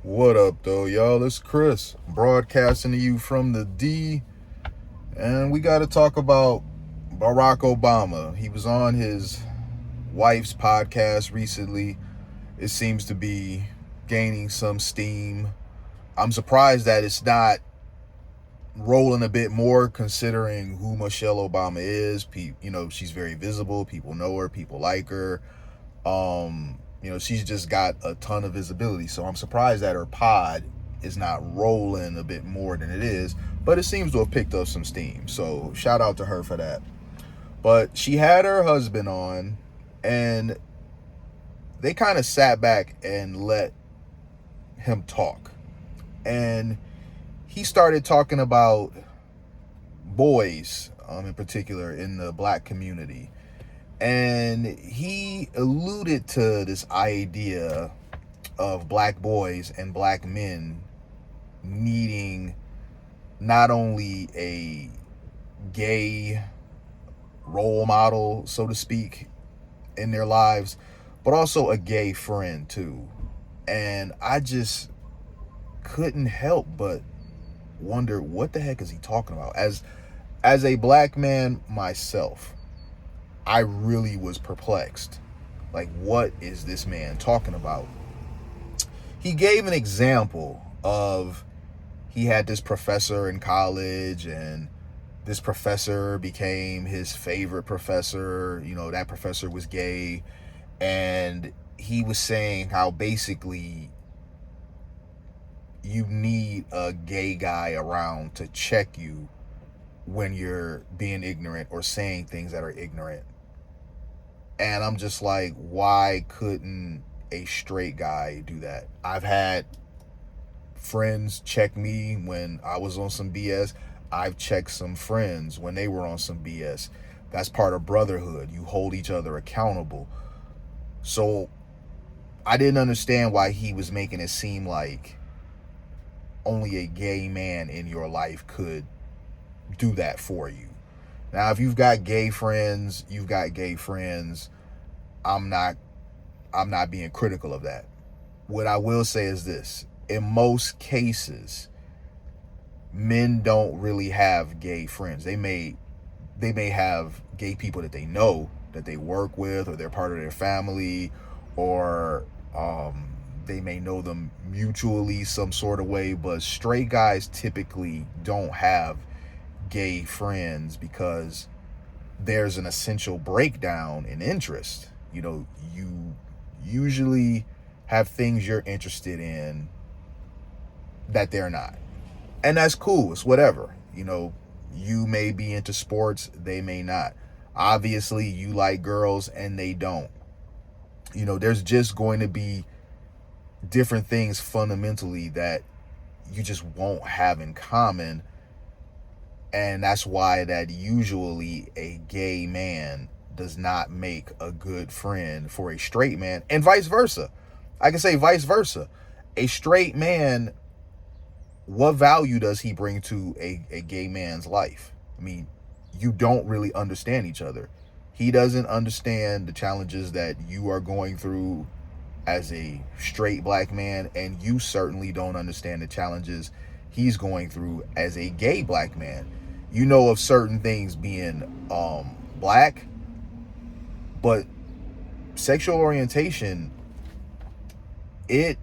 What up, though, y'all? It's Chris, broadcasting to you from the D, and we got to talk about Barack Obama. He was on his wife's podcast recently. It seems to be gaining some steam. I'm surprised that it's not rolling a bit more, considering who Michelle Obama is. She's very visible. People know her. People like her. She's just got a ton of visibility. So I'm surprised that her pod is not rolling a bit more than it is, but it seems to have picked up some steam. So shout out to her for that. But she had her husband on, and they kind of sat back and let him talk. And he started talking about boys, in particular, in the black community. And he alluded to this idea of black boys and black men needing not only a gay role model, so to speak, in their lives, but also a gay friend too. And I just couldn't help but wonder, what the heck is he talking about? As a black man myself, I really was perplexed. Like, what is this man talking about? He gave an example of, he had this professor in college, and this professor became his favorite professor. That professor was gay. And he was saying how basically you need a gay guy around to check you when you're being ignorant or saying things that are ignorant. And I'm just like, why couldn't a straight guy do that? I've had friends check me when I was on some BS. I've checked some friends when they were on some BS. That's part of brotherhood. You hold each other accountable. So I didn't understand why he was making it seem like only a gay man in your life could do that for you. Now, if you've got gay friends, you've got gay friends. I'm not being critical of that. What I will say is this: in most cases, men don't really have gay friends. They may have gay people that they know, that they work with, or they're part of their family, or they may know them mutually some sort of way. But straight guys typically don't have gay friends because there's an essential breakdown in interest. You usually have things you're interested in that they're not. And that's cool. It's whatever. You may be into sports, they may not. Obviously, you like girls and they don't. There's just going to be different things fundamentally that you just won't have in common. And that's why that usually a gay man does not make a good friend for a straight man, and vice versa. I can say vice versa. A straight man, what value does he bring to a gay man's life? I mean, you don't really understand each other. He doesn't understand the challenges that you are going through as a straight black man, and you certainly don't understand the challenges he's going through as a gay black man. You know of certain things being black, but sexual orientation, it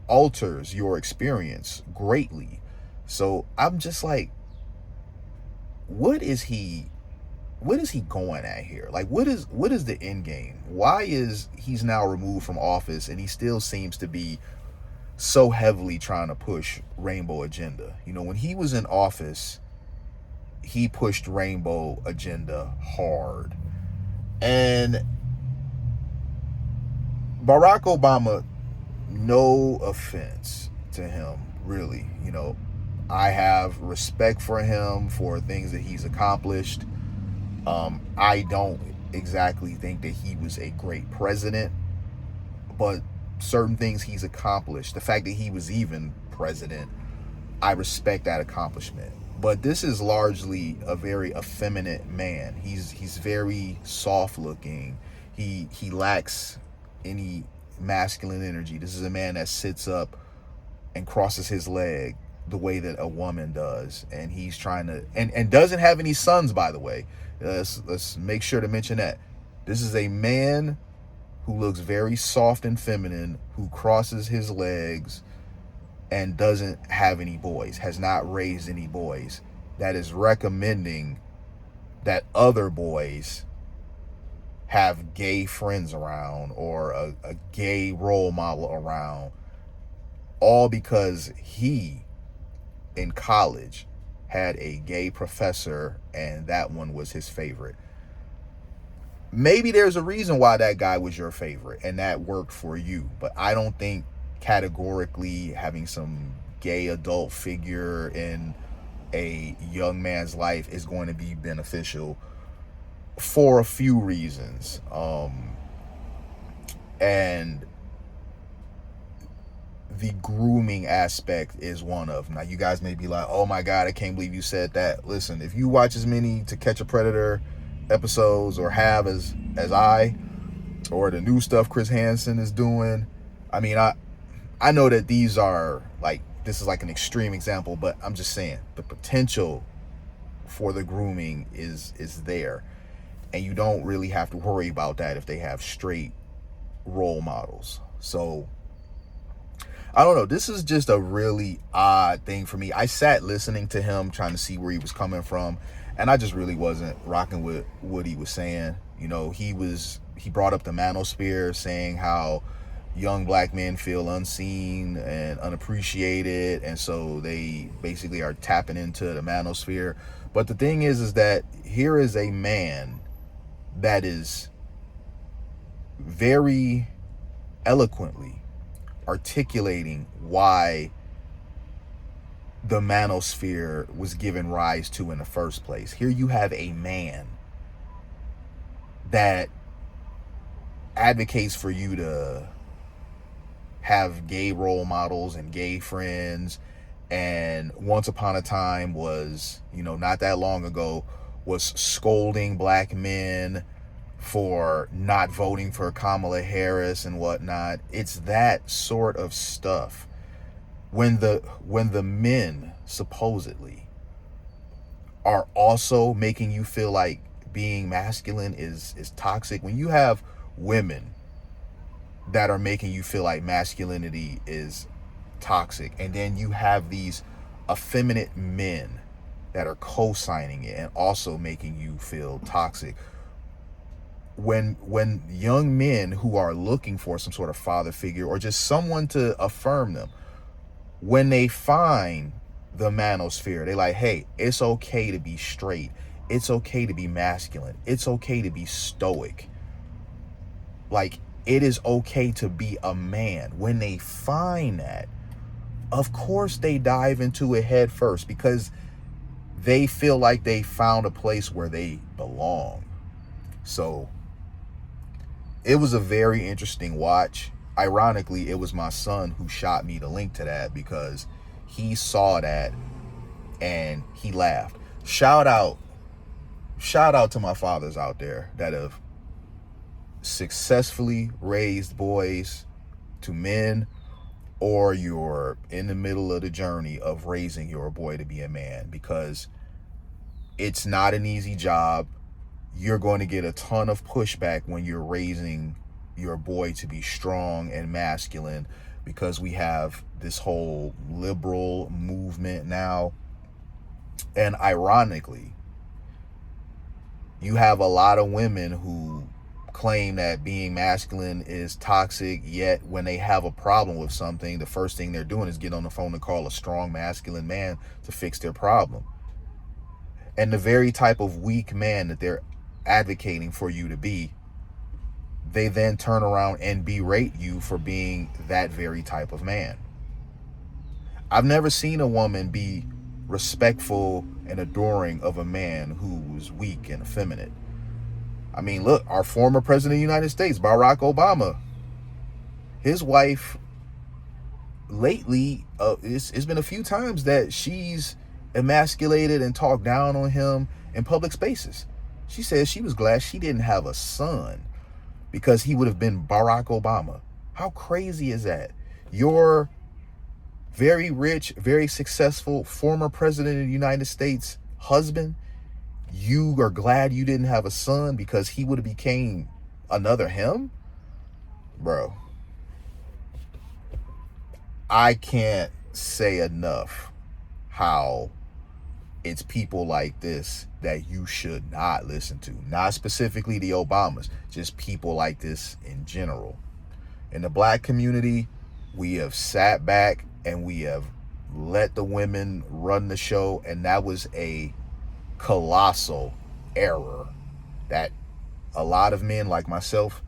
alters your experience greatly. So I'm just like, what is he going at here? Like, what is the end game? Why is he's now removed from office and he still seems to be so heavily trying to push rainbow agenda? When he was in office, he pushed rainbow agenda hard. And Barack Obama, no offense to him, really, I have respect for him for things that he's accomplished. I don't exactly think that he was a great president, but certain things he's accomplished, the fact that he was even president, I respect that accomplishment. But this is largely a very effeminate man. He's very soft looking. He lacks any masculine energy. This is a man that sits up and crosses his leg the way that a woman does, and he's trying to, and doesn't have any sons, by the way. Let's make sure to mention that this is a man who looks very soft and feminine, who crosses his legs and doesn't have any boys, has not raised any boys, that is recommending that other boys have gay friends around or a gay role model around, all because he in college had a gay professor and that one was his favorite. Maybe there's a reason why that guy was your favorite and that worked for you, but I don't think categorically having some gay adult figure in a young man's life is going to be beneficial for a few reasons. And the grooming aspect is one of them. Now, you guys may be like, oh my God, I can't believe you said that. Listen, if you watch as many To Catch a Predator episodes or have as I, or the new stuff Chris Hansen is doing, I mean, I know that these are like, this is like an extreme example, but I'm just saying the potential for the grooming is there, and you don't really have to worry about that if they have straight role models. So I don't know, this is just a really odd thing for me. I sat listening to him trying to see where he was coming from, and I just really wasn't rocking with what he was saying. You know, he brought up the manosphere, saying how young black men feel unseen and unappreciated, and so they basically are tapping into the manosphere. But the thing is that here is a man that is very eloquently articulating why the manosphere was given rise to in the first place. Here you have a man that advocates for you to have gay role models and gay friends, and once upon a time was, you know, not that long ago, was scolding black men for not voting for Kamala Harris and whatnot. It's that sort of stuff. When the men supposedly are also making you feel like being masculine is toxic, when you have women that are making you feel like masculinity is toxic, and then you have these effeminate men that are co-signing it and also making you feel toxic, when young men who are looking for some sort of father figure or just someone to affirm them, when they find the manosphere, they're like, hey, it's okay to be straight, it's okay to be masculine, it's okay to be stoic, like it is okay to be a man. When they find that, of course they dive into it head first, because they feel like they found a place where they belong. So it was a very interesting watch. Ironically, it was my son who shot me the link to that, because he saw that and he laughed. Shout out to my fathers out there that have successfully raised boys to men, or you're in the middle of the journey of raising your boy to be a man, because it's not an easy job. You're going to get a ton of pushback when you're raising your boy to be strong and masculine, because we have this whole liberal movement now. And ironically, you have a lot of women who claim that being masculine is toxic, yet when they have a problem with something, the first thing they're doing is get on the phone and call a strong masculine man to fix their problem. And the very type of weak man that they're advocating for you to be, they then turn around and berate you for being that very type of man. I've never seen a woman be respectful and adoring of a man who's weak and effeminate. I mean, look, our former president of the United States, Barrack Obama, his wife lately, it's been a few times that she's emasculated and talked down on him in public spaces. She says she was glad she didn't have a son, because he would have been Barack Obama. How crazy is that? Your very rich, very successful former president of the United States husband, you are glad you didn't have a son because he would have became another him? Bro, I can't say enough how it's people like this that you should not listen to. Not specifically the Obamas, just people like this in general. In the black community, we have sat back and we have let the women run the show, and that was a colossal error that a lot of men like myself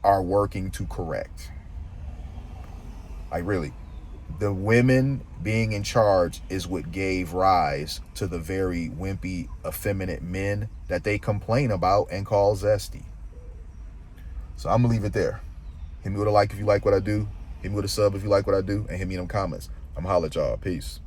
are working to correct. Like, really, the women being in charge is what gave rise to the very wimpy, effeminate men that they complain about and call zesty. So I'm gonna leave it there. Hit me with a like if you like what I do. Hit me with a sub if you like what I do. And hit me in them comments. I'm gonna holler at y'all. Peace.